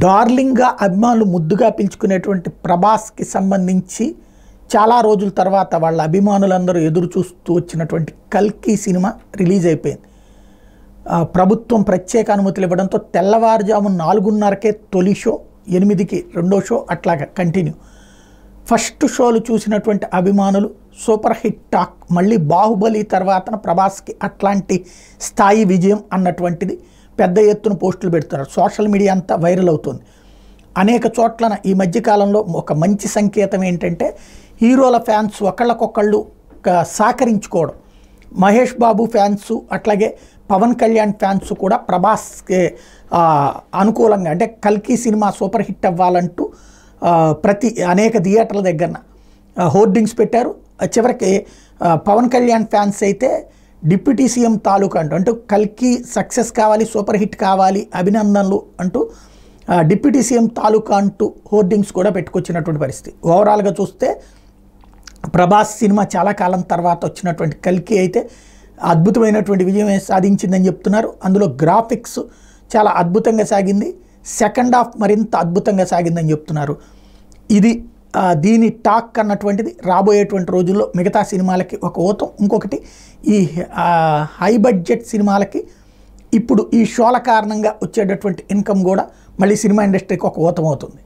డార్లింగ్గా అభిమానులు ముద్దుగా పిలుచుకునేటువంటి ప్రభాస్కి సంబంధించి చాలా రోజుల తర్వాత వాళ్ళ అభిమానులందరూ ఎదురు చూస్తూ వచ్చినటువంటి కల్కి సినిమా రిలీజ్ అయిపోయింది. ప్రభుత్వం ప్రత్యేక అనుమతులు ఇవ్వడంతో తెల్లవారుజాము 4:30కే తొలి షో, 8కి రెండో షో, అట్లాగా కంటిన్యూ. ఫస్ట్ షోలు చూసినటువంటి అభిమానులు సూపర్ హిట్ టాక్, మళ్ళీ బాహుబలి తర్వాతన ప్రభాస్కి అట్లాంటి స్థాయి విజయం అన్నటువంటిది పెద్ద ఎత్తున పోస్టులు పెడుతున్నారు. సోషల్ మీడియా అంతా వైరల్ అవుతుంది. అనేక చోట్లన ఈ మధ్యకాలంలో ఒక మంచి సంకేతం ఏంటంటే హీరోల ఫ్యాన్స్ ఒకళ్ళకొకళ్ళు సహకరించుకోవడం. మహేష్ బాబు ఫ్యాన్స్ అట్లాగే పవన్ కళ్యాణ్ ఫ్యాన్స్ కూడా ప్రభాస్కి అనుకూలంగా, అంటే కల్కి సినిమా సూపర్ హిట్ అవ్వాలంటూ అనేక థియేటర్ల దగ్గర హోర్డింగ్స్ పెట్టారు. చివరికి పవన్ కళ్యాణ్ ఫ్యాన్స్ అయితే డిప్యూటీ సీఎం తాలూకా అంటూ కల్కి సక్సెస్ కావాలి, సూపర్ హిట్ కావాలి, అభినందనలు అంటూ డిప్యూటీ సీఎం తాలూకా అంటూ హోర్డింగ్స్ కూడా పెట్టుకొచ్చినటువంటి పరిస్థితి. ఓవరాల్గా చూస్తే ప్రభాస్ సినిమా చాలా కాలం తర్వాత వచ్చినటువంటి కల్కి అయితే అద్భుతమైనటువంటి విజయం సాధించిందని చెప్తున్నారు. అందులో గ్రాఫిక్స్ చాలా అద్భుతంగా సాగింది, సెకండ్ హాఫ్ మరింత అద్భుతంగా సాగిందని చెప్తున్నారు. ఇది దీని టాక్ అన్నటువంటిది రాబోయేటువంటి రోజుల్లో మిగతా సినిమాలకి ఒక ఊతం. ఇంకొకటి, ఈ హై బడ్జెట్ సినిమాలకి ఇప్పుడు ఈ షోల కారణంగా వచ్చేటటువంటి ఇన్కమ్ కూడా మళ్ళీ సినిమా ఇండస్ట్రీకి ఒక ఊతం అవుతుంది.